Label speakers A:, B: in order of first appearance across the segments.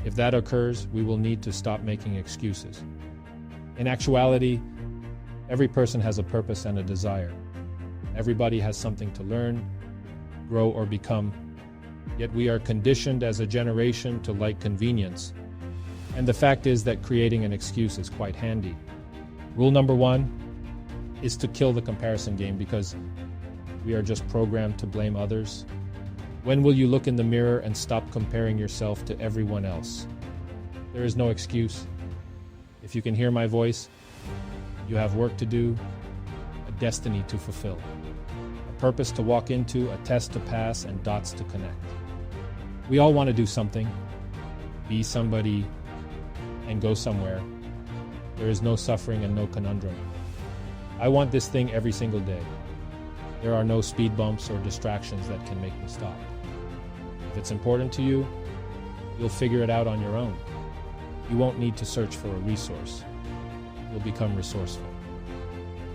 A: If that occurs, we will need to stop making excuses. In actuality, every person has a purpose and a desire. Everybody has something to learn, grow, or become. Yet we are conditioned as a generation to like convenience. And the fact is that creating an excuse is quite handy. Rule number 1 is to kill the comparison game, because we are just programmed to blame others. When will you look in the mirror and stop comparing yourself to everyone else? There is no excuse. If you can hear my voice, you have work to do, a destiny to fulfill, a purpose to walk into, a test to pass, and dots to connect. We all want to do something, be somebody, and go somewhere. There is no suffering and no conundrum. I want this thing every single day. There are no speed bumps or distractions that can make me stop. If it's important to you, you'll figure it out on your own. You won't need to search for a resource. You'll become resourceful.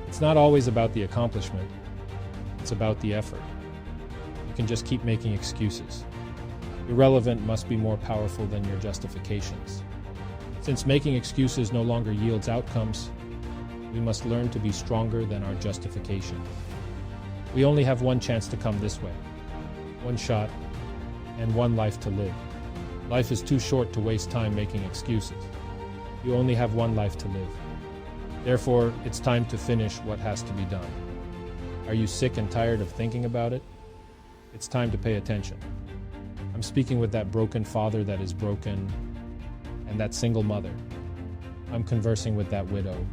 A: It's not always about the accomplishment. It's about the effort. You can just keep making excuses. Irrelevant must be more powerful than your justifications. Since making excuses no longer yields outcomes, we must learn to be stronger than our justifications. We only have one chance to come this way, one shot, and one life to live. Life is too short to waste time making excuses. You only have one life to live. Therefore, it's time to finish what has to be done. Are you sick and tired of thinking about it? It's time to pay attention. I'm speaking with that broken father that is broken, and that single mother. I'm conversing with that widow.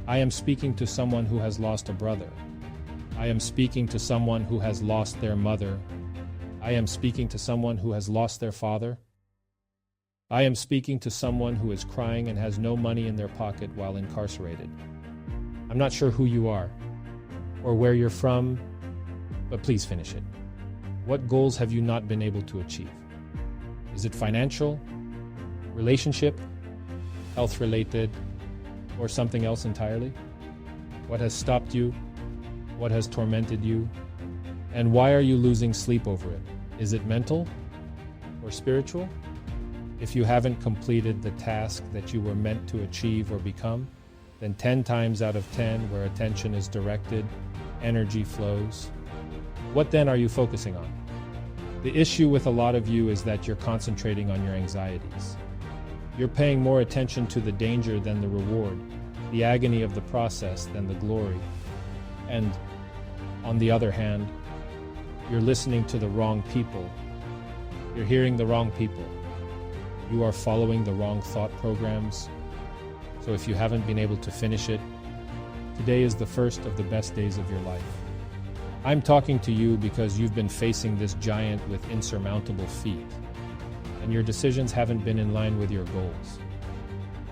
A: I am speaking to someone who has lost a brother. I am speaking to someone who has lost their mother. I am speaking to someone who has lost their father. I am speaking to someone who is crying and has no money in their pocket while incarcerated. I'm not sure who you are or where you're from, but please finish it. What goals have you not been able to achieve? Is it financial, relationship, health-related, or something else entirely? What has stopped you? What has tormented you? And why are you losing sleep over it? Is it mental or spiritual? If you haven't completed the task that you were meant to achieve or become, then 10 times out of 10, where attention is directed, energy flows. What then are you focusing on? The issue with a lot of you is that you're concentrating on your anxieties. You're paying more attention to the danger than the reward, the agony of the process than the glory. And on the other hand, you're listening to the wrong people. You're hearing the wrong people. You are following the wrong thought programs. So if you haven't been able to finish it, today is the first of the best days of your life. I'm talking to you because you've been facing this giant with insurmountable feet, and your decisions haven't been in line with your goals.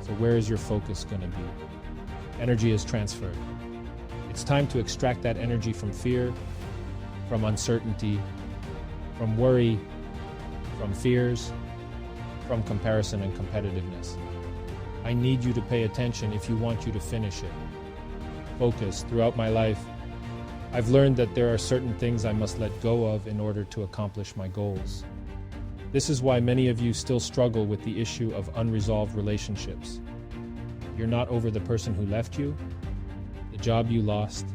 A: So where is your focus going to be? Energy is transferred. It's time to extract that energy from fear, from uncertainty, from worry, from fears, from comparison and competitiveness. I need you to pay attention if you want you to finish it. Focus. Throughout my life, I've learned that there are certain things I must let go of in order to accomplish my goals. This is why many of you still struggle with the issue of unresolved relationships. You're not over the person who left you, the job you lost,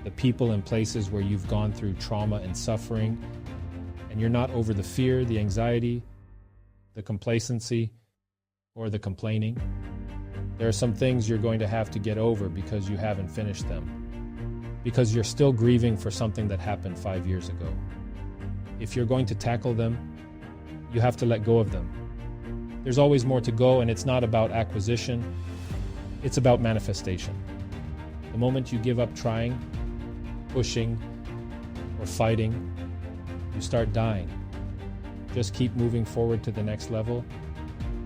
A: the people and places where you've gone through trauma and suffering, and you're not over the fear, the anxiety, the complacency, or the complaining. There are some things you're going to have to get over because you haven't finished them, because you're still grieving for something that happened 5 years ago. If you're going to tackle them, you have to let go of them. There's always more to go, and it's not about acquisition, it's about manifestation. The moment you give up trying, pushing, or fighting, you start dying. Just keep moving forward to the next level.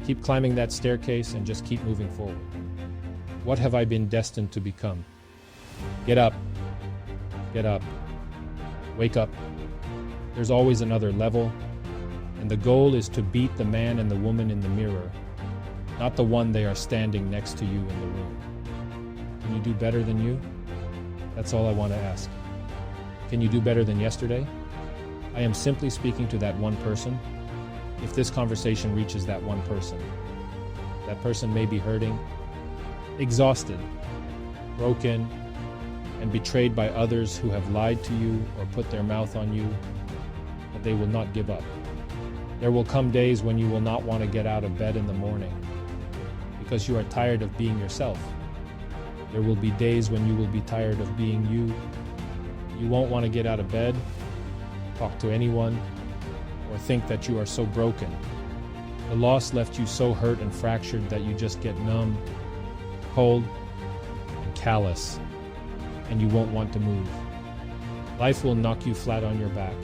A: Keep climbing that staircase and just keep moving forward. What have I been destined to become? Get up. Get up. Wake up. There's always another level, and the goal is to beat the man and the woman in the mirror, not the one they are standing next to you in the room. Can you do better than you? That's all I want to ask. Can you do better than yesterday? I am simply speaking to that one person. if this conversation reaches that one person. That person may be hurting, exhausted, broken, and betrayed by others who have lied to you or put their mouth on you, but they will not give up. There will come days when you will not want to get out of bed in the morning because you are tired of being yourself. There will be days when you will be tired of being you. You won't want to get out of bed, talk to anyone, or think that you are so broken. The loss left you so hurt and fractured that you just get numb, cold, and callous, and you won't want to move. Life will knock you flat on your back.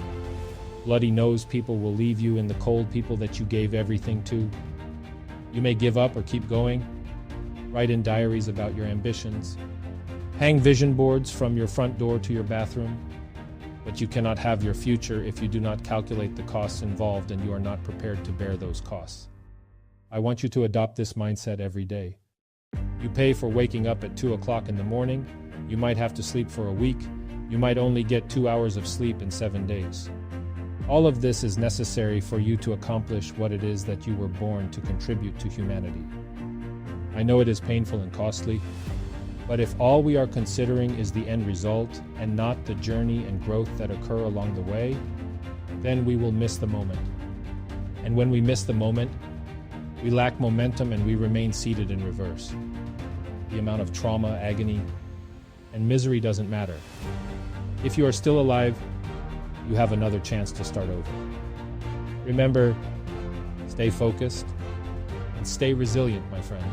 A: Bloody nose people will leave you in the cold people that you gave everything to. You may give up or keep going. Write in diaries about your ambitions. Hang vision boards from your front door to your bathroom. But you cannot have your future if you do not calculate the costs involved and you are not prepared to bear those costs. I want you to adopt this mindset every day. You pay for waking up at 2 o'clock in the morning. You might have to sleep for a week. You might only get 2 hours of sleep in 7 days. All of this is necessary for you to accomplish what it is that you were born to contribute to humanity. I know it is painful and costly, but if all we are considering is the end result and not the journey and growth that occur along the way, then we will miss the moment. And when we miss the moment, we lack momentum and we remain seated in reverse. The amount of trauma, agony, and misery doesn't matter. If you are still alive, you have another chance to start over. Remember, stay focused and stay resilient, my friend.